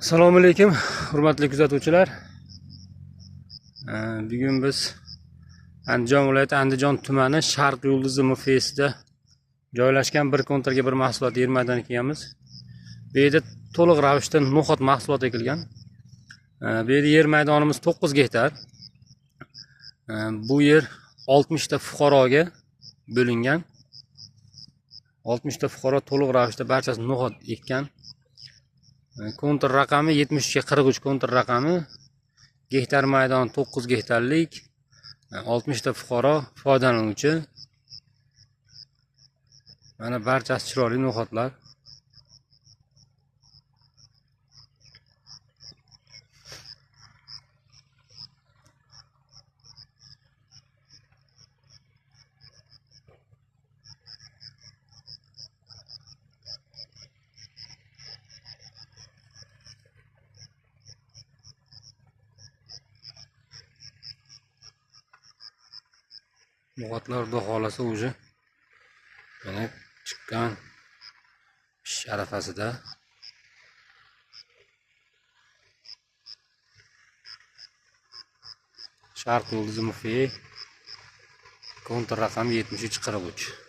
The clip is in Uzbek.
Assalomu alaykum, hurmatli kuzatuvchilar. Bugun biz Andijon viloyati Andijon tumani Sharq Yulduzi MFSida joylashgan bir kontrga bir mahsulot yer maydoni ekamiz. Bu yerda to'liq ravishda no'xat mahsuloti ekilgan. Bu yerda yer maydonimiz 9 gektar. Bu yer 60 ta fuqaroga bo'lingan. 60 ta fuqaro to'liq ravishda barchasi no'xat ekkan. Kontr raqami 7343 kontr raqami. Gektar maydon 9 gektarlik, 60 ta fuqaro foydalanuvchi. Mana barchasi chiroyli no'xatlar. No'xatlar xudo xolasa уже mana chiqqan sharafasida. Sharq Yulduzi MFE kontr raqami 7343.